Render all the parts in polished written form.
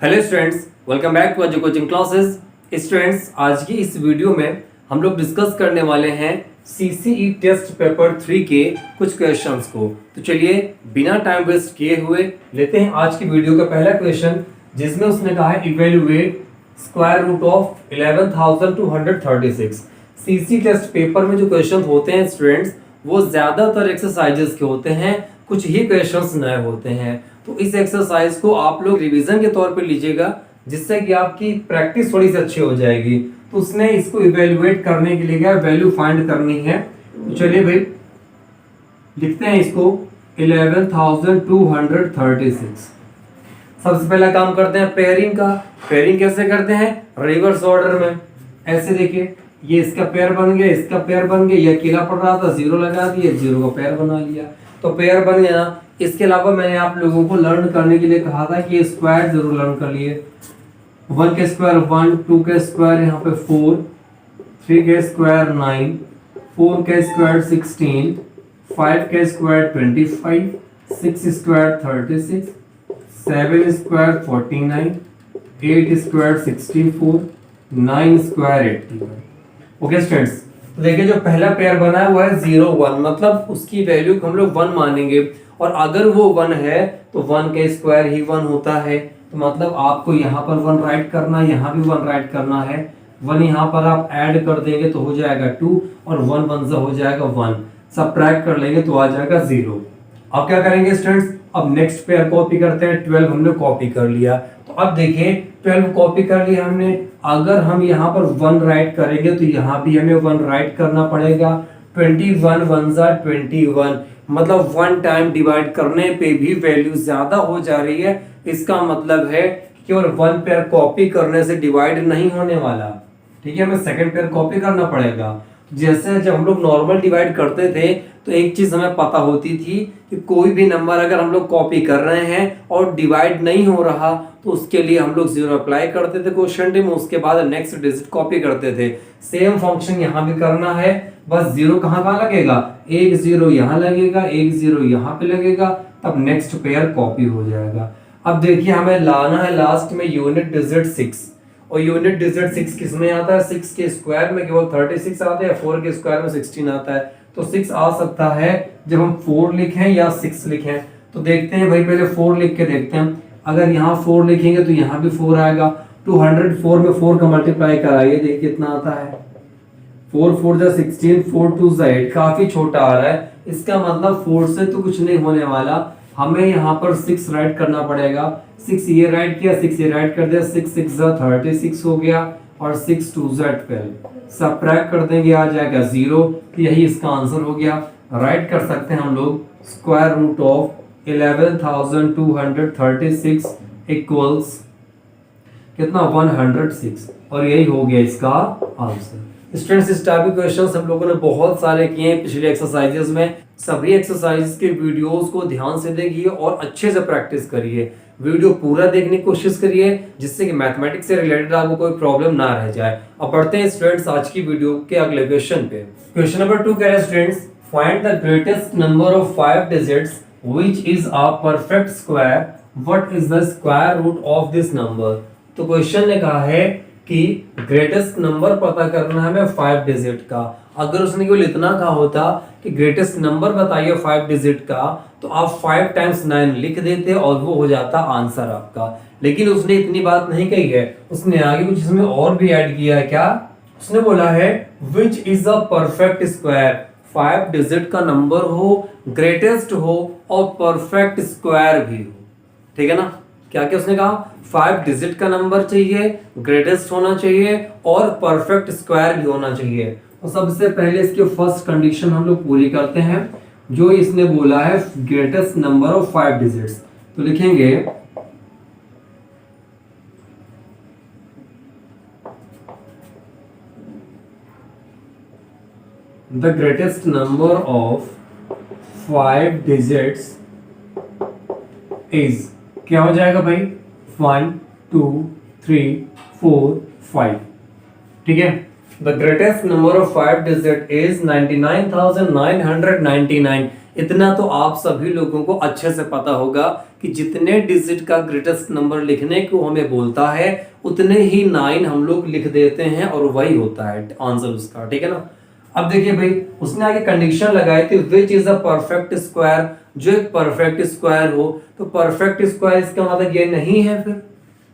Hello students, welcome back to Edu coaching classes. Students, आज की इस वीडियो में हम लोग डिस्कस करने वाले हैं सीसीई टेस्ट पेपर 3 के कुछ क्वेश्चंस को। तो चलिए बिना टाइम वेस्ट किए हुए लेते हैं आज की वीडियो का पहला क्वेश्चन, जिसमें उसने कहा है evaluate square root of 11,236। CC test paper में जो क्वेश्चन होते हैं स्टूडेंट्स, वो ज्यादातर एक्सरसाइजेस के होते हैं, कुछ ही क्वेश्चंस नए होते हैं। तो इस एक्सरसाइज को आप लोग रिवीजन के तौर पे लीजिएगा, जिससे कि आपकी प्रैक्टिस थोड़ी सी अच्छी हो जाएगी। तो उसने इसको इवेल्युएट करने के लिए क्या वैल्यू फाइंड करनी है। तो चलिए भाई लिखते हैं इसको 11,236। सबसे पहला काम करते हैं पेयरिंग का। पेयरिंग कैसे करते हैं? रिवर्स ऑर्डर में। ऐसे देखिए, ये इसका पेयर बन गया, इसका पेयर बन गया, ये अकेला पड़ रहा था, जीरो लगा दिया, जीरो का पेयर बना लिया, तो पेयर बन गया ना। इसके अलावा मैंने आप लोगों को लर्न करने के लिए कहा था कि ये स्क्वायर जरूर लर्न कर लिए। 1 के स्क्वायर 1, 2 के स्क्वायर यहाँ पे 4, 3 के स्क्वायर 9, 4 के स्क्वायर 16, 5 के square 25, 6 square 36, 7 square 49, 8 square 64, 9 square 81। Okay students, तो देखिए जो पहला पेयर बना है वो है 0 1, मतलब उसकी वैल्यू हम लोग 1 मानेंगे। और अगर वो 1 है तो 1 का स्क्वायर ही 1 होता है, तो मतलब आपको यहाँ पर 1 राइट करना है, यहाँ भी 1 राइट करना है। 1 यहाँ पर आप ऐड कर देंगे तो हो जाएगा 2, और 1 1 हो जाएगा 1, सबट्रैक्ट कर लेंगे तो आ जाएगा 0। अब क्या करेंगे स्टूडेंट्स? अब नेक्स्ट पेयर कॉपी करते हैं। 12 हमने कॉपी कर लिया, तो अब देखिए 12 कॉपी कर लिया हमने। अगर हम यहाँ पर 1 राइट करेंगे तो यहाँ भी हमें 1 राइट करना पड़ेगा। 21 1 जा 21, मतलब 1 टाइम डिवाइड करने पे भी वैल्यू ज्यादा हो जा रही है। इसका मतलब है कि केवल 1 पेयर कॉपी करने से डिवाइड नहीं होने वाला, ठीक है, हमें सेकंड पेयर कॉपी करना पड़ेगा। जैसे जब हम लोग नॉर्मल डिवाइड करते थे तो एक चीज हमें पता होती थी कि कोई भी नंबर अगर हम लोग कॉपी कर रहे हैं और डिवाइड नहीं हो रहा तो उसके लिए हम लोग 0 अप्लाई करते थे क्वोशिएंट में, उसके बाद नेक्स्ट डिजिट कॉपी करते थे। सेम फंक्शन यहाँ भी करना है, बस 0 कहाँ कहाँ लगेगा? एक 0 यहाँ लगेगा, एक 0 यहाँ पे लगेगा, तब नेक्स्ट पेयर कॉपी हो जाएगा। अब देखिए हमें लाना है लास्ट में यूनिट डिजिट 6, और यूनिट डिजिट 6 किस में आता है? 6 के स्क्वायर में केवल 36 आता है, 4 के स्क्वायर में 16 आता है। तो 6 आ सकता है जब हम 4 लिखें या 6 लिखें। तो देखते हैं भाई, पहले 4 लिख के देखते हैं। अगर यहाँ 4 लिखेंगे तो यहाँ भी 4 आएगा। 204 में 4 का मल्टीप्लाई कराइए, देखिए कितना आता है। 4 4 जा 16, 4 2 जा 8, काफी छोटा आ रहा है। इसका मतलब 4 से तो कुछ नहीं होने वाला, हमें यहाँ पर 6 राइट करना पड़ेगा। 6 ये राइट किया, 6 ये राइट कर दिया, 6 6 जा 36 हो गया, और 6 2 जा 12, सबट्रैक्ट कर देंगे आ जाएगा 0। तो यही इसका आंसर हो गया। राइट कर सकते हैं हम लोग स्क्वायर रूट ऑफ 11,236 इक्वल्स कितना? 106, और यही हो गया इसका आंसर। स्टूडेंट्स, इस टाइप के क्वेश्चंस हम लोगों ने बहुत सारे किए हैं पिछले एक्सरसाइजेस में। सभी एक्सरसाइज के वीडियोस को ध्यान से देखिए और अच्छे से प्रैक्टिस करिए। वीडियो पूरा देखने की कोशिश करिए, जिससे कि मैथमेटिक्स से रिलेटेड आपको कोई प्रॉब्लम ना रह जाए। अब पढ़ते हैं स्टूडेंट्स आज की वीडियो के अगले क्वेश्चन पे। क्वेश्चन नंबर 2 कह रहे हैं students, find the greatest number of 5 digits which is a perfect square, what is the square root of this number. तो क्वेश्चन ने कहा है कि ग्रेटेस्ट नंबर पता करना है हमें 5 डिजिट का। अगर उसने केवल इतना कहा होता कि ग्रेटेस्ट नंबर बताइए 5 डिजिट का, तो आप 5 टाइम्स 9 लिख देते और वो हो जाता आंसर आपका। लेकिन उसने इतनी बात नहीं कही है, उसने आगे कुछ इसमें और भी ऐड किया है। क्या उसने बोला है? Which is a perfect square. 5 digit का नंबर हो, ग्रेटेस्ट हो और परफेक्ट स्क्वायर भी हो, ठीक है ना। क्या क्या उसने कहा? 5 डिजिट का नंबर चाहिए, ग्रेटेस्ट होना चाहिए और परफेक्ट स्क्वायर भी होना चाहिए। तो सबसे पहले इसकी फर्स्ट कंडीशन हम लोग पूरी करते हैं, जो इसने बोला है ग्रेटेस्ट नंबर ऑफ 5 डिजिट्स। तो लिखेंगे the greatest number of 5 digits is, क्या हो जाएगा भाई? 1 2 3 4 5, ठीक है। The greatest number of 5 digit is 99,999। इतना तो आप सभी लोगों को अच्छे से पता होगा कि जितने डिजिट का ग्रेटेस्ट नंबर लिखने को हमें बोलता है उतने ही 9 हम लोग लिख देते हैं और वही होता है आंसर उसका, ठीक है ना। अब देखिए भाई, उसने आगे कंडीशन लगाई थी which is a perfect square, जो एक परफेक्ट स्क्वायर हो। तो परफेक्ट स्क्वायर इसका मतलब ये नहीं है फिर,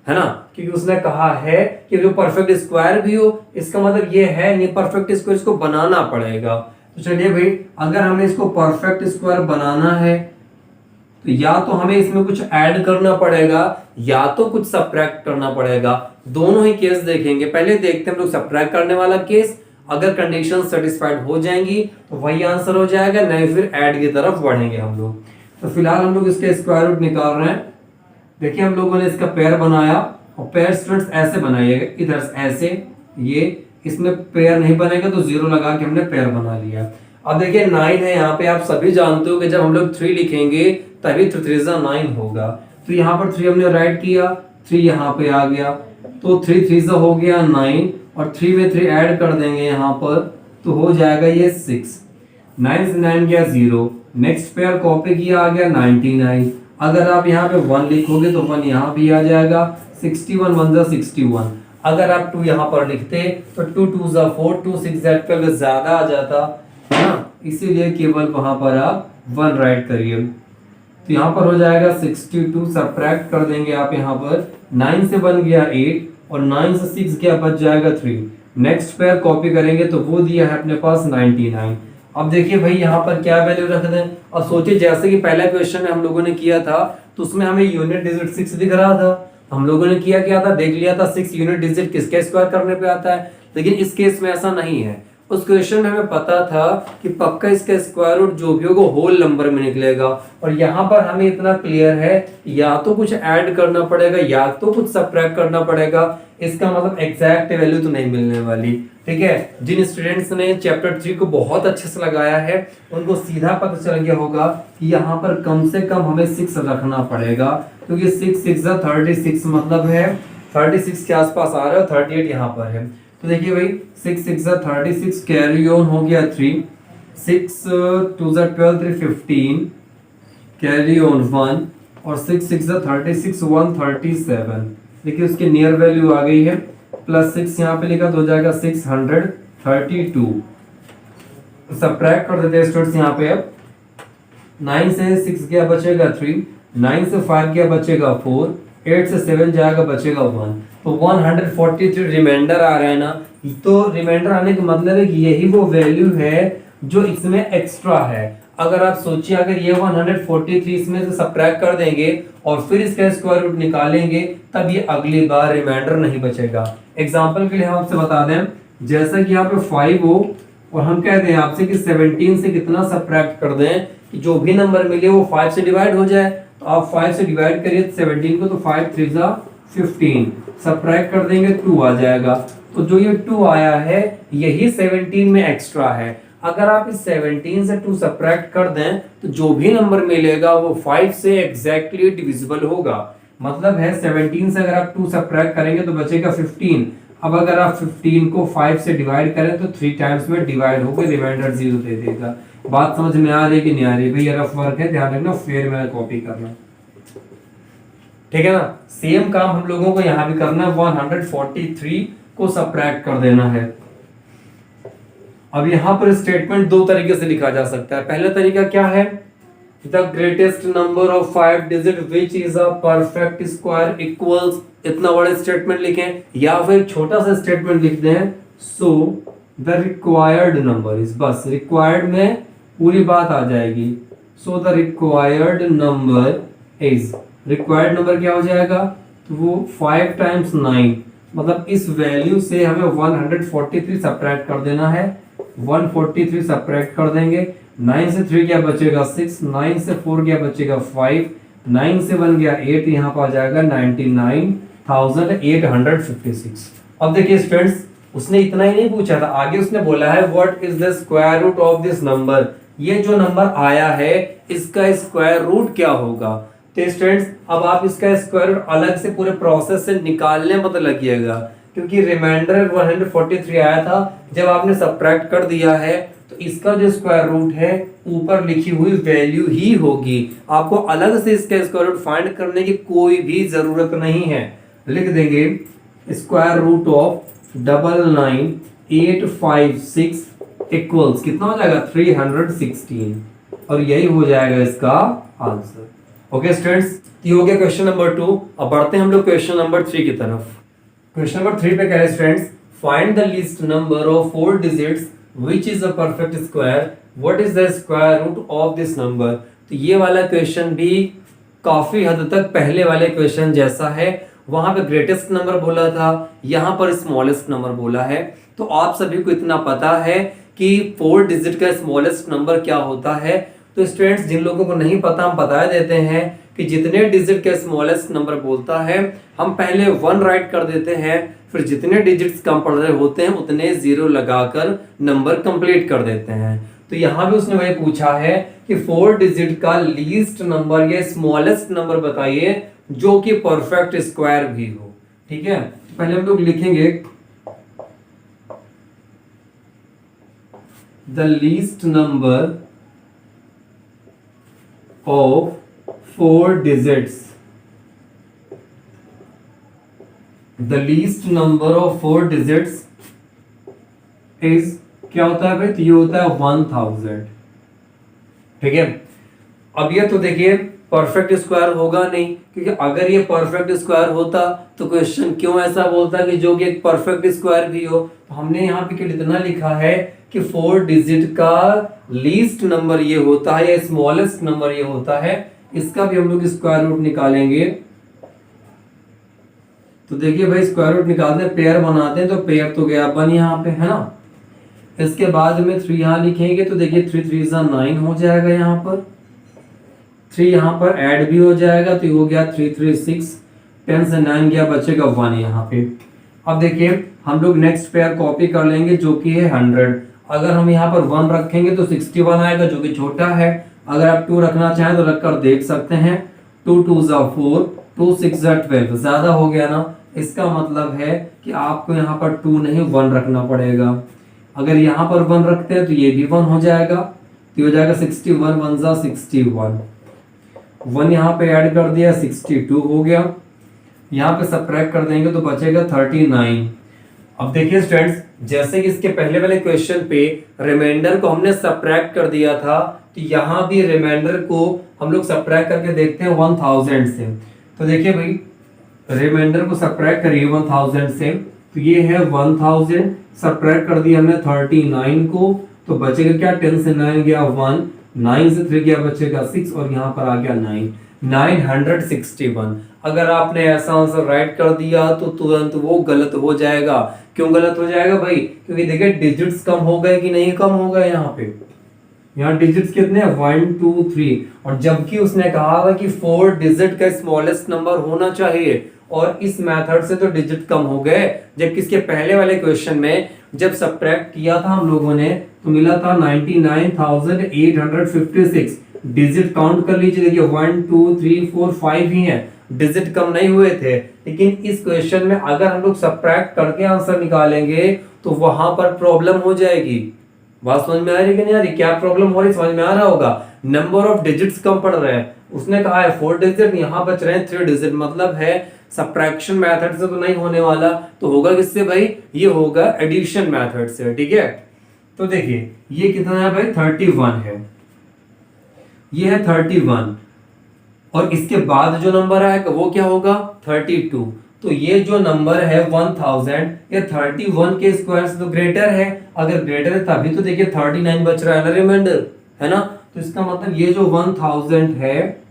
है ना, क्योंकि उसने कहा है कि जो परफेक्ट स्क्वायर भी हो, इसका मतलब ये है नहीं परफेक्ट स्क्वायर, इसको बनाना पड़ेगा। तो चलिए भाई, अगर हमें इसको परफेक्ट स्क्वायर बनाना है तो या तो हमें इसमें कुछ ऐड करना पड़ेगा या तो कुछ सब्ट्रैक्ट करना पड़ेगा। दोनों ही केस देखेंगे। पहले देखते हैं हम लोग सब्ट्रैक्ट करने वाला केस। अगर कंडीशन सेटिस्फाइड हो जाएंगी तो वही आंसर हो जाएगा, नहीं फिर ऐड की तरफ बढ़ेंगे हम लोग। तो फिलहाल हम लोग इसके स्क्वायर रूट निकाल रहे हैं। देखिए हम लोगों ने इसका पेयर बनाया और पेयर स्टूडेंट्स ऐसे बनाइएगा, इधर से ऐसे, ये इसमें पेयर नहीं बनेगा तो 0 लगा के हमने पेयर बना लिया। अब देखिए 9 है यहाँ पे, आप सभी जानते हो कि जब हम लोग 3 लिखेंगे तभी 3 3 9 होगा। तो यहाँ पर 3 हमने राइट किया, 3 यहाँ पे आ गया, तो 3 3 हो गया 9 और 3 में 3 ऐड कर देंगे यहाँ पर तो हो जाएगा ये 6। 9 से 9 गया 0, नेक्स्ट पेयर कॉपी किया आ गया 99। अगर आप यहाँ पे 1 लिखोगे तो 1 यहाँ भी आ जाएगा, 61 1 जा 61। अगर आप 2 यहाँ पर लिखते तो 2 2 जा 4, 2 6 पे ज्यादा आ जाता है ना, इसीलिए केवल वहां पर आप 1 राइट करिए। तो यहाँ पर हो जाएगा 62, सब्ट्रैक्ट कर देंगे आप यहाँ पर, 9 से बन गया 8 और 9 से 6 गया, बच जाएगा 3। नेक्स्ट पेयर कॉपी करेंगे तो वो दिया है अपने पास 99। अब देखिए भाई यहाँ पर क्या वैल्यू रख दें, और सोचिए जैसे कि पहला क्वेश्चन हम लोगों ने किया था तो उसमें हमें यूनिट डिजिट 6 दिख रहा था। हम लोगों ने क्या था, देख लिया था 6 यूनिट डिजिट किसके स्क्वायर करने पे आता है, लेकिन इस केस में ऐसा नहीं है। उस क्वेश्चन में हमें पता था कि पक्का इसका स्क्वायर रूट जो भी होगा होल नंबर में निकलेगा, और यहाँ पर हमें इतना क्लियर है या तो कुछ ऐड करना पड़ेगा या तो कुछ सब्ट्रैक्ट करना पड़ेगा। इसका मतलब एग्जैक्ट वैल्यू तो नहीं मिलने वाली, ठीक है। जिन स्टूडेंट्स ने चैप्टर 3 को बहुत अच्छे से लगाया है उनको सीधा पता चल गया होगा कि यहाँ पर कम से कम हमें 6 रखना पड़ेगा, क्योंकि 6 6 36 मतलब है 36 के आसपास आ रहा है, 38 यहाँ पर है। तो देखिए भाई 6 6 36 कैरी ऑन हो गया 3, 6 2 12 3 15 कैरी ऑन 1 और 6 6 36 137। देखिए उसकी नियर वैल्यू आ गई है, प्लस 6 यहाँ पे लिखा तो हो जाएगा 632। सब्ट्रैक्ट कर देते हैं स्टूडेंट्स यहाँ पे। अब 9 से 6 गया बचेगा 3, 9 से 5 गया बचेगा 4, 8 से 7 जाएगा बचेगा 1। तो 143 रिमाइंडर आ रहा है ना, तो रिमाइंडर आने का मतलब है कि यही वो वैल्यू है जो इसमें एक्स्ट्रा है। अगर आप सोचिए अगर ये 143 इसमें से सब्ट्रैक्ट कर देंगे और फिर इसका स्क्वायर रूट निकालेंगे तब ये अगली बार रिमाइंडर नहीं बचेगा। एग्जांपल के लिए हम आपसे बता दें, जैसा कि यहाँ पे 5 हो और हम कहते हैं आपसे कि 17 से कितना सब्ट्रैक्ट कर दें कि जो भी नंबर मिले वो 5 से डिवाइड हो जाए, तो आप 5 से डिवाइड करिए 17 को, तो 5 3 जा 15, सब्ट्रैक्ट कर देंगे 2 आ जाएगा। तो जो ये 2 आया है यही 17 में एक्स्ट्रा है। अगर आप इस 17 से 2 सब्ट्रैक्ट कर दें तो जो भी नंबर मिलेगा वो 5 से एग्जैक्टली डिविजिबल होगा। मतलब है 17 से अगर आप 2 सब्ट्रैक्ट करेंगे तो बचेगा 15। अब अगर आप 15 को 5 से डिवाइड करें तो 3 टाइम्स में डिवाइड होकर रिमाइंडर 0 दे देगा। बात समझ में आ रही है कि नहीं आ रही? भाई रफ वर्क है, ध्यान रखना, फेयर में कॉपी करना, ठीक है ना। सेम काम हम लोगों को यहाँ भी करना है, 143 को सब्ट्रैक्ट कर देना है। अब यहाँ पर स्टेटमेंट 2 तरीके से लिखा जा सकता है। पहला तरीका क्या है, the greatest number of 5 digit which is a perfect square equals, इतना बड़ा स्टेटमेंट लिखें, या फिर छोटा सा स्टेटमेंट लिख दें, सो द रिक्वायर्ड नंबर इज, बस रिक्वायर्ड में पूरी बात आ जाएगी। सो the required number is, required number क्या हो जाएगा, तो वो 5 टाइम्स 9, मतलब इस वैल्यू से हमें 143 सब्ट्रैक्ट कर देना है। 143 सब्ट्रैक्ट कर देंगे, 9 से 3 क्या बचेगा 6, 9 से 4 क्या बचेगा 5, 9 से 1 गया 8, यहाँ पर आ जाएगा 99,856। अब देखिए स्टूडेंट्स, उसने इतना ही नहीं पूछा था, आगे उसने बोला है what is the square root of this number, ये जो नंबर आया है इसका स्क्वायर रूट क्या होगा। तो स्टूडेंट्स अब आप इसका स्क्वायर रूट अलग से पूरे प्रोसेस से निकालने मत लगिएगा, क्योंकि रिमाइंडर 143 आया था। जब आपने सब्ट्रैक्ट कर दिया है तो इसका जो स्क्वायर रूट है ऊपर लिखी हुई वैल्यू ही होगी। आपको अलग से इसका स्क्वायर रूट फाइंड करने की कोई भी जरूरत नहीं है। लिख देंगे स्क्वायर रूट ऑफ 99856 इक्वल्स कितना हो जाएगा 316 और यही हो जाएगा इसका आंसर। ओके स्टूडेंट्स, ये हो गया क्वेश्चन नंबर 2। अब बढ़ते हैं हम लोग क्वेश्चन नंबर 3 की तरफ। क्वेश्चन नंबर 3 पे कह रहे हैं students, find the least number of 4 digits which is a perfect square, what is the square root of this number. तो ये वाला क्वेश्चन भी काफी हद तक पहले वाले क्वेश्चन जैसा है। वहां पे ग्रेटेस्ट नंबर बोला था, यहाँ पर स्मॉलेस्ट नंबर बोला है। तो आप सभी को इतना पता है कि 4 डिजिट का स्मॉलेस्ट नंबर क्या होता है। तो स्टूडेंट्स, जिन लोगों को नहीं पता हम बता देते हैं कि जितने डिजिट का स्मॉलेस्ट नंबर बोलता है हम पहले 1 राइट कर देते हैं, फिर जितने डिजिट्स कम पड़ रहे होते हैं उतने 0 लगाकर नंबर कंप्लीट कर देते हैं। तो यहाँ भी उसने वही पूछा है कि 4 डिजिट का लीस्ट नंबर या स्मॉलेस्ट नंबर बताइए जो कि परफेक्ट स्क्वायर भी हो। ठीक है, तो पहले हम लोग लिखेंगे the least number of 4 digits, the least number of 4 digits is क्या होता है भाई, तो ये होता है 1000। ठीक है, अब ये तो देखिए परफेक्ट स्क्वायर होगा नहीं, क्योंकि अगर ये परफेक्ट स्क्वायर होता तो क्वेश्चन क्यों ऐसा बोलता कि जो कि एक परफेक्ट स्क्वायर भी हो। तो हमने यहाँ पे इतना लिखा है कि 4 डिजिट का लीस्ट नंबर ये होता है या स्मॉलेस्ट नंबर ये होता है। इसका भी हम लोग स्क्वायर रूट निकालेंगे। तो देखिए भाई, स्क्वायर रूट निकालते हैं, पेयर बनाते हैं, तो पेयर तो गया 1 यहाँ पे, है ना। इसके बाद में 3 यहाँ लिखेंगे, तो देखिए 3 3 9 हो जाएगा, यहाँ पर 3 यहाँ पर ऐड भी हो जाएगा, तो हो गया 3 3 6, 10 से 9 गया, बचेगा 1 यहाँ पे। अब देखिए हम लोग नेक्स्ट पेयर कॉपी कर लेंगे जो कि है 100। अगर हम यहाँ पर 1 रखेंगे तो 61 आएगा जो कि छोटा है। अगर आप 2 रखना चाहें तो रखकर देख सकते हैं। 2 2 4, 2 6 12, ज्यादा हो गया ना। इसका मतलब है कि आपको यहाँ पर 2 नहीं 1 रखना पड़ेगा। अगर यहाँ पर 1 रखते हैं तो ये भी 1 हो जाएगा, तो हो जाएगा 61 1 जा 61। 1 यहाँ पे ऐड कर दिया, 62 हो गया। यहाँ पे सब्ट्रैक्ट कर देंगे तो बचेगा 39। अब देखिए स्टूडेंट्स, जैसे कि इसके पहले वाले क्वेश्चन पे रिमाइंडर को हमने सब्ट्रैक्ट कर दिया था, तो यहाँ भी रिमाइंडर को हम लोग सब्ट्रैक्ट करके देखते हैं 1000 से। तो देखिए भाई, रिमाइंडर को सब्ट्रैक्ट करिए 1000 से, तो ये है 1000, सब्ट्रैक्ट कर दिया हमने 39 को, तो बचेगा क्या, 10 से 9 गया 1, 9 से 3 गया बचेगा 6 और यहाँ पर आ गया 9, 961। अगर आपने ऐसा आंसर राइट कर दिया तो तुरंत वो गलत हो जाएगा। क्यों गलत हो जाएगा भाई, क्योंकि देखिए डिजिट्स कम हो गए कि नहीं कम हो गए। यहाँ डिजिट्स कितने हैं 1 2 3, और जबकि उसने कहा था कि 4 डिजिट का स्मॉलेस्ट नंबर होना चाहिए, और इस मेथड से तो डिजिट कम हो गए। जबकि इसके पहले वाले क्वेश्चन में जब सब्ट्रैक्ट किया था हम लोगों ने तो मिला था 99,856। डिजिट काउंट कर लीजिए, देखिए 1 2 3 4 5 ही है, डिजिट कम नहीं हुए थे। लेकिन इस क्वेश्चन में अगर हम लोग सब्ट्रैक्ट करके आंसर निकालेंगे तो वहां पर प्रॉब्लम हो जाएगी। बात समझ में आ रही है कि नहीं आ रही, क्या प्रॉब्लम हो रही समझ में आ रहा होगा। नंबर ऑफ डिजिट्स कम पड़ रहे हैं, उसने कहा है 4 डिजिट, यहाँ बच रहे हैं 3 डिजिट, मतलब है सब्ट्रैक्शन मेथड से तो नहीं होने वाला, तो होगा किससे भाई, ये होगा एडिशन मेथड से। ठीक है, तो देखिए ये कितना है भाई 31 है, ये है 31, और इसके बाद जो नंबर आएगा वो क्या होगा 32। तो ये जो नंबर है 1000, ये 31 के स्क्वायर से तो ग्रेटर है। अगर ग्रेटर है तभी तो देखिए 39 बच रहा है ना रिमाइंडर, है ना। तो इसका मतलब ये जो 1000 है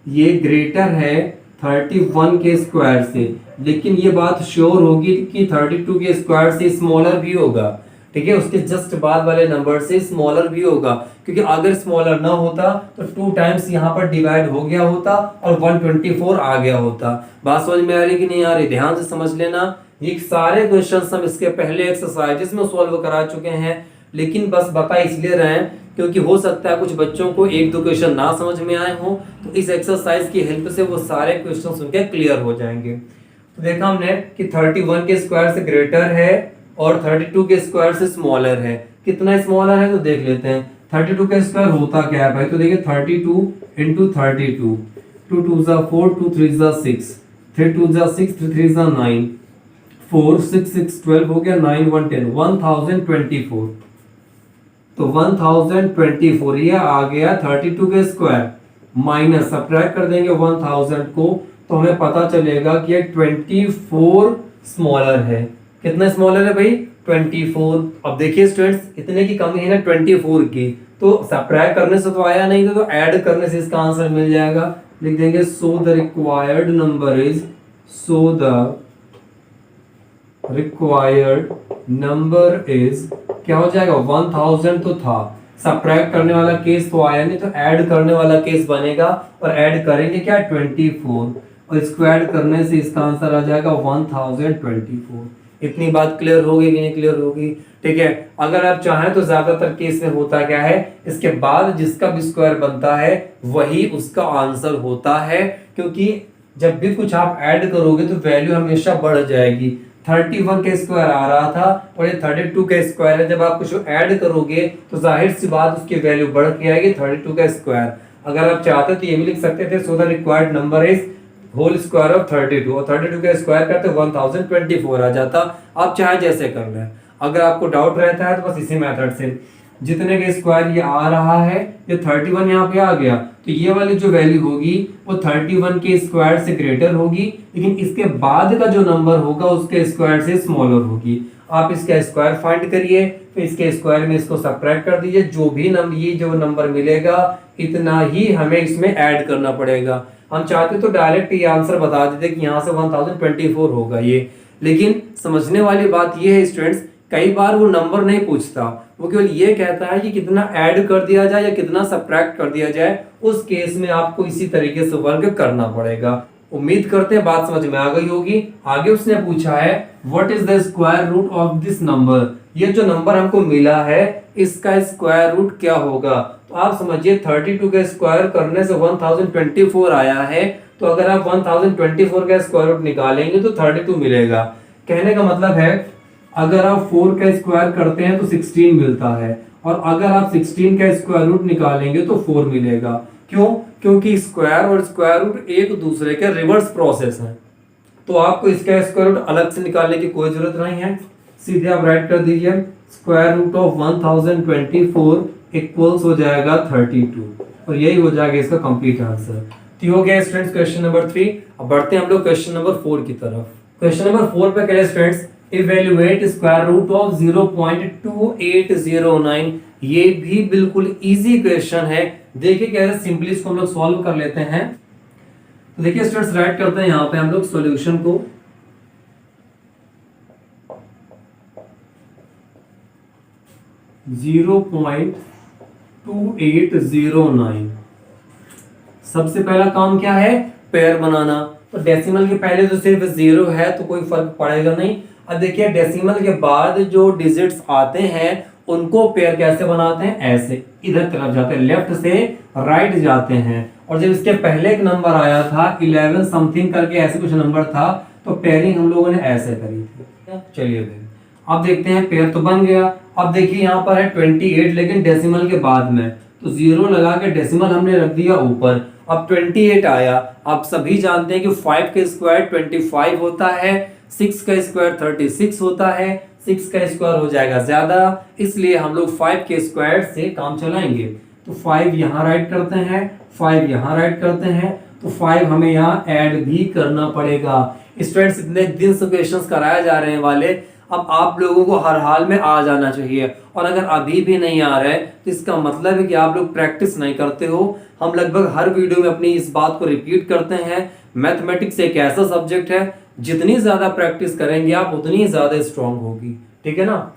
ये ग्रेटर है 31 के स्क्वायर से। लेकिन ये बात श्योर होगी कि 32 के स्क्वायर से स्मॉलर भी होगा। ठीक है, उसके जस्ट बाद वाले नंबर से स्मॉलर भी होगा, क्योंकि अगर स्मॉलर ना होता तो 2 टाइम्स यहाँ पर डिवाइड हो गया होता और 124 आ गया होता। बात समझ में आ रही कि नहीं आ रही, ध्यान से समझ लेना। ये सारे क्वेश्चंस हम इसके पहले एक्सरसाइजेस में सॉल्व करा चुके हैं, लेकिन बस बता इसलिए रहे हैं क्योंकि हो सकता है कुछ बच्चों को 1-2 क्वेश्चन ना समझ में आए हो, तो इस एक्सरसाइज की हेल्प से वो सारे क्वेश्चन उनके क्लियर हो जाएंगे। तो देखा हमने कि 31 के स्क्वायर से ग्रेटर है और 32 के स्क्वायर से स्मॉलर है। कितना स्मॉलर है तो देख लेते हैं। 32 का स्क्वायर होता क्या है भाई, तो देखिए 32 इंटू 32, 2 2 जा 4, 2 3 जा 6, 3 2 जा 6, 3 3 जा 9, 4 6 6 12 हो गया, 9 1 10, 1024। तो 1024 ये आ गया 32 के स्क्वायर, माइनस सब्ट्रैक्ट कर देंगे 1000 को, तो हमें पता चलेगा कि ये 24 स्मॉलर है। कितना स्मॉलर है भाई, 24। अब देखिए स्टूडेंट्स, इतने की कमी है ना 24 की, तो सब्ट्रैक्ट करने से तो आया नहीं, तो ऐड करने से इसका आंसर मिल जाएगा। लिख देंगे सो the required number is, so the required number is, क्या हो जाएगा 1000 तो था, सब्ट्रैक्ट करने वाला केस तो आया नहीं, तो ऐड करने वाला केस बनेगा, और ऐड करेंगे क्या 24, और इसको ऐड करने से इसका आंसर आ जाएगा 1024। इतनी बात क्लियर होगी कि नहीं क्लियर होगी? ठीक है। अगर आप चाहें तो ज्यादातर केस में होता क्या है, इसके बाद जिसका भी स्क्वायर बनता है वही उसका आंसर होता है, क्योंकि जब भी कुछ आप ऐड करोगे तो वैल्यू हमेशा बढ़ जाएगी। 31 का स्क्वायर आ रहा था और ये 32 का स्क्वायर है, जब आप कुछ ऐड करोगे तो जाहिर सी बात उसकी वैल्यू बढ़ के आएगी 32 का स्क्वायर। अगर आप चाहते तो ये भी लिख सकते थे, so the required number is whole square of 32, और 32 का स्क्वायर करते 1024 आ जाता। आप चाहे जैसे कर लें। अगर आपको डाउट रहता है तो बस इसी मेथड से, जितने के स्क्वायर ये आ रहा है, ये 31 यहाँ पे आ गया, तो ये वाली जो वैल्यू होगी वो 31 के स्क्वायर से ग्रेटर होगी, लेकिन इसके बाद का जो नंबर होगा उसके स्क्वायर से स्मॉलर होगी। आप इसका स्क्वायर फाइंड करिए, फिर इसके स्क्वायर में इसको सब्ट्रैक्ट कर दीजिए, जो भी नंबर, ये जो नंबर मिलेगा इतना ही हमें इसमें ऐड करना पड़ेगा। हम चाहते तो डायरेक्ट ये आंसर बता देते कि यहाँ से 1024 होगा ये, लेकिन समझने वाली बात ये है स्टूडेंट्स, कई बार वो नंबर नहीं पूछता, वो केवल ये कहता है कि कितना ऐड कर दिया जाए या कितना सब्ट्रैक्ट कर दिया जाए। उस केस में आपको इसी तरीके से वर्क करना पड़ेगा। उम्मीद करते हैं बात समझ में आ गई होगी। आगे उसने पूछा है what is the square root of this number, ये जो नंबर हमको मिला है इसका स्क्वायर रूट क्या होगा। तो आप समझिए 32 का स्क्वायर करने से 1024 आया है, तो अगर आप 1024 का स्क्वायर रूट निकालेंगे तो 32 मिलेगा। कहने का मतलब है अगर आप 4 का स्क्वायर करते हैं तो 16 मिलता है, और अगर आप 16 का स्क्वायर रूट निकालेंगे तो 4 मिलेगा। क्यों? क्योंकि स्क्वायर और स्क्वायर रूट एक दूसरे के रिवर्स प्रोसेस है, तो आपको इसका स्क्वायर रूट अलग से निकालने की कोई जरूरत नहीं है। सीधे आप राइट कर दीजिए स्क्वायर रूट ऑफ 1024 इक्वल्स हो जाएगा 32, और यही हो जाएगा इसका कंप्लीट आंसर। तो हो गया स्टूडेंट्स क्वेश्चन नंबर 3। अब बढ़ते हैं हम लोग क्वेश्चन नंबर 4 की तरफ। क्वेश्चन नंबर 4 पे कह रहे students evaluate square root of 0.2809। ये भी बिल्कुल इजी क्वेश्चन है। देखिए कैसे सिंपली इसको हम लोग सॉल्व कर लेते हैं। तो देखिए स्टूडेंट्स राइट करते हैं यहाँ पे हम लोग सॉल्यूशन को। .2809। सबसे पहला काम क्या है, पेयर बनाना। तो डेसिमल के पहले तो सिर्फ 0 है तो कोई फर्क पड़ेगा नहीं। अब देखिए डेसिमल के बाद जो डिजिट्स आते हैं उनको पेयर कैसे बनाते हैं, ऐसे इधर तरफ जाते हैं, लेफ्ट से राइट जाते हैं। और जब इसके पहले एक नंबर आया था 11 समथिंग करके ऐसे कुछ नंबर था, तो पेयरिंग हम लोगों ने ऐसे करी थी। चलिए अब देखते हैं, पेयर तो बन गया। अब देखिए यहाँ पर है 28 लेकिन डेसिमल के बाद में, तो 0 लगा के डेसिमल हमने रख दिया ऊपर। अब 28 आया। आप सभी जानते हैं कि 5 का स्क्वायर 25 होता है, 6 का स्क्वायर 36 होता है, 6 का स्क्वायर हो जाएगा ज्यादा, इसलिए हम लोग 5 के स्क्वायर से काम चलाएंगे। तो 5 यहाँ राइट करते हैं, 5 यहाँ राइट करते हैं, तो 5 हमें यहाँ ऐड भी करना पड़ेगा। स्टूडेंट्स इतने दिन से क्वेश्चंस कराए जा रहे हैं वाले, अब आप लोगों को हर हाल में आ जाना चाहिए। और अगर अभी भी नहीं आ रहा है तो इसका मतलब है कि आप लोग प्रैक्टिस नहीं करते हो। हम लगभग हर वीडियो में अपनी इस बात को रिपीट करते हैं, मैथमेटिक्स एक ऐसा सब्जेक्ट है जितनी ज्यादा प्रैक्टिस करेंगे आप उतनी ज्यादा स्ट्रांग होगी। ठीक है ना।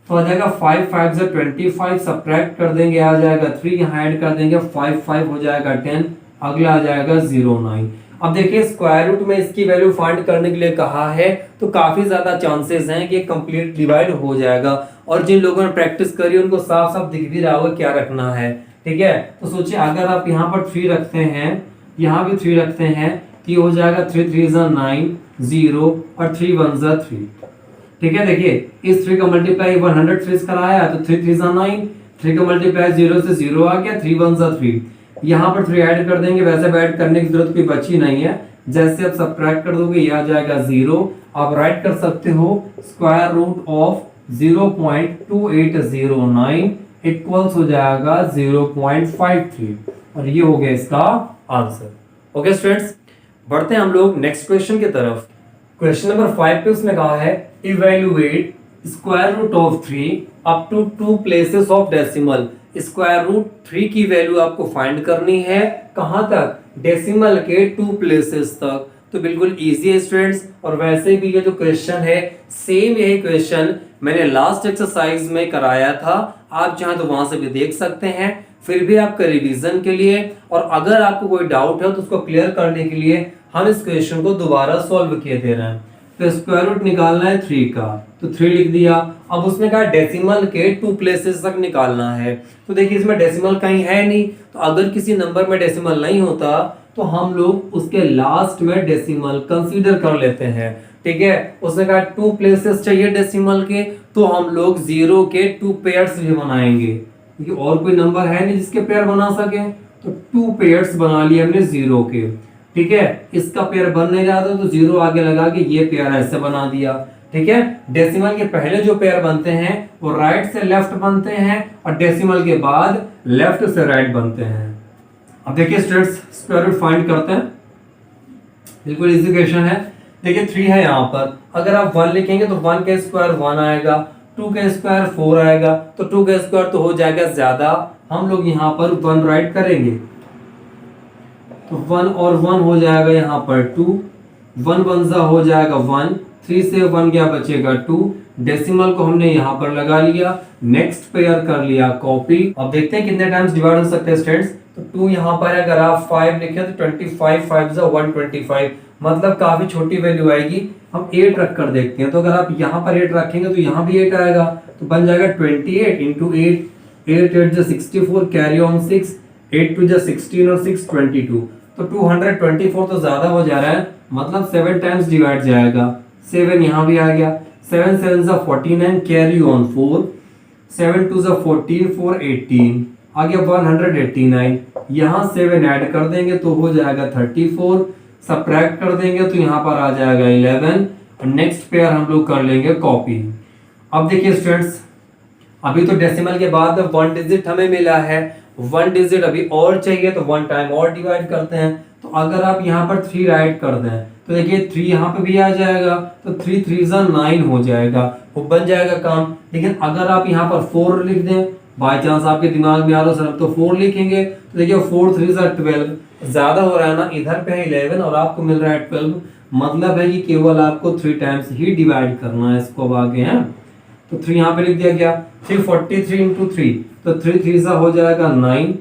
तो आ जाएगा 5 5 से 25, सब्ट्रैक्ट कर देंगे आ जाएगा 3, यहाँ ऐड कर देंगे 5 5 हो जाएगा 10, अगला आ जाएगा 09। अब देखिए स्क्वायर रूट में इसकी वैल्यू फाइंड करने के लिए कहा है, तो काफी ज्यादा चांसेस हैं कि कंप्लीट डिवाइड हो जाएगा। और जिन लोगों ने प्रैक्टिस करी उनको साफ साफ दिख भी रहा होगा क्या रखना है। ठीक है, तो सोचिए अगर आप यहाँ पर 3 रखते हैं, यहाँ भी 3 रखते हैं, तो ये हो जाएगा 3 3 ज़ा 9 0 और 3 1 ज़ा 3। ठीक है, देखिए इस 3 का मल्टीप्लाई 100 3 कराया तो 3 3 ज़ा 9, 3 का मल्टीप्लाई 0 से 0 आ गया, 3 1 ज़ा 3। यहाँ पर 3 ऐड कर देंगे, वैसे भी ऐड करने की जरूरत कोई बची नहीं है, जैसे आप सबट्रैक्ट कर दोगे ये आ जाएगा 0। आप राइट कर सकते हो स्क्वायर रूट ऑफ 0.2809 इक्वल्स हो जाएगा 0.53 और ये हो गया इसका आंसर। ओके स्टूडेंट्स, बढ़ते हैं हम लोग नेक्स्ट क्वेश्चन की तरफ। क्वेश्चन नंबर 5 पे उसने कहा है evaluate square root of 3 up to 2 places of decimal. Square root 3 की वैल्यू आपको फाइंड करनी है, कहां तक? डेसिमल के 2 प्लेसेस तक। तो बिल्कुल इजी है स्टूडेंट्स, और वैसे भी ये जो क्वेश्चन है सेम यही क्वेश्चन मैंने लास्ट एक्सरसाइज में कराया था, आप चाहें तो वहां से भी देख सकते हैं। फिर भी आपका रिवीजन के लिए और अगर आपको कोई डाउट है तो उसको क्लियर करने के लिए हम इस क्वेश्चन को दोबारा सॉल्व किए दे रहे हैं। तो स्क्वायर रूट निकालना है 3 का, तो 3 लिख दिया। अब उसने कहा डेसिमल के 2 प्लेसेस तक निकालना है, तो देखिए इसमें डेसिमल कहीं है नहीं, तो अगर किसी नंबर में डेसिमल नहीं होता तो हम लोग उसके लास्ट में डेसिमल कंसीडर कर लेते हैं। ठीक है, उसने कहा 2 प्लेसेस चाहिए डेसिमल के, तो हम लोग 0 के 2 पेयर्स भी बनाएंगे, क्योंकि और कोई नंबर है नहीं जिसके पेयर बना सके, तो 2 पेयर्स बना लिए हमने 0 के। ठीक है, इसका पेयर बन नहीं रहा था तो 0 आगे लगा के ये पेयर ऐसे बना दिया। ठीक है, डेसिमल के पहले जो पेयर बनते हैं वो राइट से लेफ्ट बनते हैं और डेसिमल के बाद लेफ्ट से राइट बनते हैं। अब देखिए स्टूडेंट्स, स्क्वायर रूट फाइंड करते हैं, बिल्कुल इजी क्वेश्चन है। देखिए 3 है यहाँ पर, अगर आप 1 लिखेंगे तो 1 का स्क्वायर 1 आएगा, 2 का स्क्वायर 4 आएगा, तो 2 का स्क्वायर तो हो जाएगा ज्यादा, हम लोग यहाँ पर 1 राइट करेंगे, तो 1 और 1 हो जाएगा यहाँ पर 2, 1 1 सा हो जाएगा 1, 3 से 1 क्या बचेगा 2, डेसिमल को हमने यहाँ पर लगा लिया, नेक्स्ट पेयर कर लिया कॉपी। अब देखते हैं कितने टाइम्स डिवाइड हो सकते हैं स्टूडेंट्स। तो 2 यहाँ पर अगर आप 5 लिखे तो 25 5 सा 125, मतलब काफी छोटी वैल्यू आएगी। हम 8 रख कर देखते हैं, तो अगर आप यहाँ पर 8 रखेंगे तो यहाँ भी 8 आएगा, तो बन जाएगा 28 इंटू 8, 8 8 64, कैरी ऑन 6, 8 2 16 और 6 22, तो 224 तो ज्यादा हो जा रहा है, मतलब 7 टाइम्स डिवाइड जाएगा। 7 यहाँ भी आ गया, 7 7 सा 49, कैरी ऑन 4, 7 2 सा 14, 4 18, आ गया 189। यहाँ 7 ऐड कर देंगे तो हो जाएगा 34, सब्ट्रैक्ट कर देंगे तो यहाँ पर आ जाएगा 11, और नेक्स्ट पेयर हम लोग कर लेंगे कॉपी। अब देखिए स्टूडेंट्स, अभी तो डेसिमल के बाद 1 डिजिट हमें मिला है, 1 डिजिट अभी और चाहिए, तो 1 टाइम और डिवाइड करते हैं। तो अगर आप यहाँ पर 3 राइट कर दें तो देखिए 3 यहाँ पे भी आ जाएगा, तो 3 3 सा 9 हो जाएगा, वो बन जाएगा काम। लेकिन अगर आप यहाँ पर 4 लिख दें, बाई चांस आपके दिमाग में आ रहा हो सर तो 4 लिखेंगे, तो देखिए 4 3 सा 12, ज्यादा हो रहा है ना, इधर पे है 11 और आपको मिल रहा है 12, मतलब है कि केवल आपको 3 टाइम्स ही डिवाइड करना है इसको। अब आगे हैं तो 3 यहाँ पे लिख दिया गया, 343 इंटू 3, तो 3 3 सा हो जाएगा 9,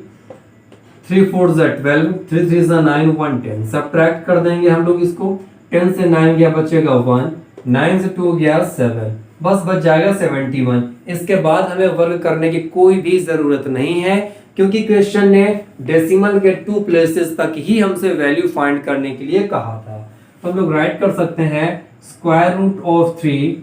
3 4 सा 12, 3 3 सा 9 110, सब्ट्रैक्ट कर देंगे हम लोग इसको, 10 से 9 गया बचेगा 1, 9 से 2 गया 7, बस बच जाएगा 71। इसके बाद हमें वर्ग करने की कोई भी जरूरत नहीं है, क्योंकि क्वेश्चन ने डेसिमल के 2 प्लेसेस तक ही हमसे वैल्यू फाइंड करने के लिए कहा था। तो हम लोग राइट कर सकते हैं square root of 3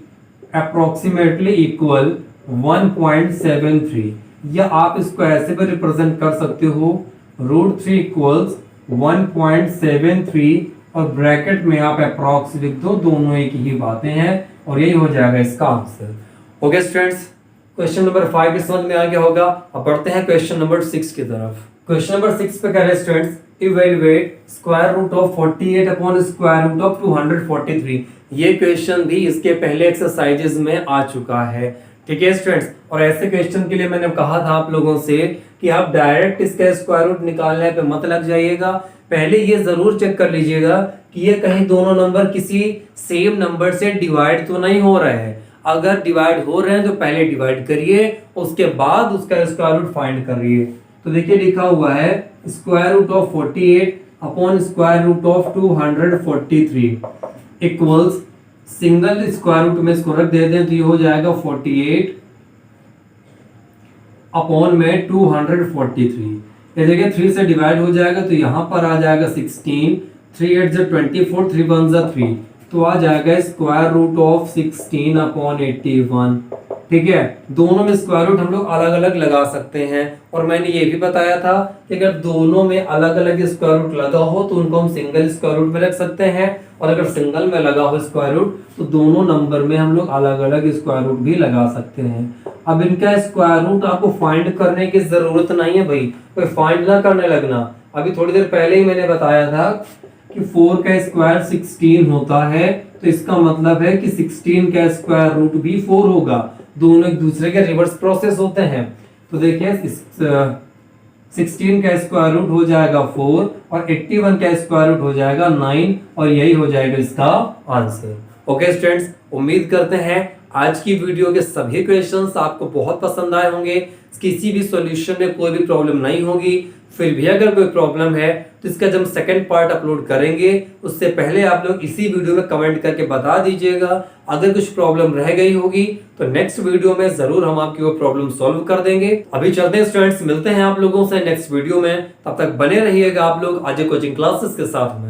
approximately equal 1.73, या आप इसको ऐसे भी रिप्रेजेंट कर सकते हो रूट 3 इक्वल्स 1.73 और ब्रैकेट में आप अप्रॉक्स लिख दो, दोनों एक ही बातें हैं, और यही हो जाएगा इसका answer. Okay students, question number 5 इस समझ में आ गया होगा। अब बढ़ते हैं क्वेश्चन नंबर 6 की तरफ। क्वेश्चन नंबर 6 पे कह रहे हैं students, evaluate square root of 48 upon square root of 243। ये क्वेश्चन भी इसके पहले एक्सरसाइजेज में आ चुका है। ठीक है स्टूडेंट्स, और ऐसे क्वेश्चन के लिए मैंने कहा था आप लोगों से कि आप डायरेक्ट इसका स्क्वायर रूट निकालने पे मत लग जाइएगा, पहले ये जरूर चेक कर लीजिएगा कि ये कहीं दोनों नंबर किसी सेम नंबर से डिवाइड तो नहीं हो रहे हैं। अगर डिवाइड हो रहे हैं तो पहले डिवाइड करिए, उसके बाद उसका स्क्वायर रूट फाइंड करिए। तो देखिए लिखा हुआ है square root of 48 upon square root of 243 equals, single square root में इसको रख देते हैं तो ये हो जाएगा 48 अपॉन में 243। ये देखिए 3 से डिवाइड हो जाएगा तो यहाँ पर आ जाएगा 16, 3 8 जा 24, 3 1 जा 3, तो आ जाएगा स्क्वायर रूट ऑफ 16 अपॉन 81। ठीक है, दोनों में स्क्वायर रूट हम लोग अलग अलग लगा सकते हैं, और मैंने ये भी बताया था कि अगर दोनों में अलग अलग स्क्वायर रूट लगा हो तो उनको हम सिंगल स्क्वायर रूट में रख सकते हैं, और अगर सिंगल में लगा हो स्क्वायर रूट तो दोनों नंबर में हम लोग अलग अलग स्क्वायर रूट भी लगा सकते हैं। अब इनका स्क्वायर रूट आपको फाइंड करने की जरूरत नहीं है भाई, कोई फाइंड ना करने लगना। अभी थोड़ी देर पहले ही मैंने बताया था कि 4 का स्क्वायर 16 होता है, तो इसका मतलब है कि 16 का स्क्वायर रूट भी 4 होगा। दोनों एक दूसरे के रिवर्स प्रोसेस होते हैं। तो देखिए 16 का स्क्वायर रूट हो जाएगा 4 और 81 का स्क्वायर रूट हो जाएगा 9, और यही हो जाएगा इसका आंसर। ओके स्टूडेंट्स, उम्मीद करते हैं आज की वीडियो के सभी क्वेश्चंस आपको बहुत पसंद आए होंगे। किसी भी सॉल्यूशन में कोई भी प्रॉब्लम नहीं होगी। फिर भी अगर कोई प्रॉब्लम है तो इसका जब हम सेकंड पार्ट अपलोड करेंगे उससे पहले आप लोग इसी वीडियो में कमेंट करके बता दीजिएगा। अगर कुछ प्रॉब्लम रह गई होगी तो नेक्स्ट वीडियो में जरूर हम आपकी वो प्रॉब्लम सॉल्व कर देंगे। अभी चलते हैं स्टूडेंट्स, मिलते हैं आप लोगों से नेक्स्ट वीडियो में। तब तक बने रहिएगा आप लोग अजय कोचिंग क्लासेस के साथ में।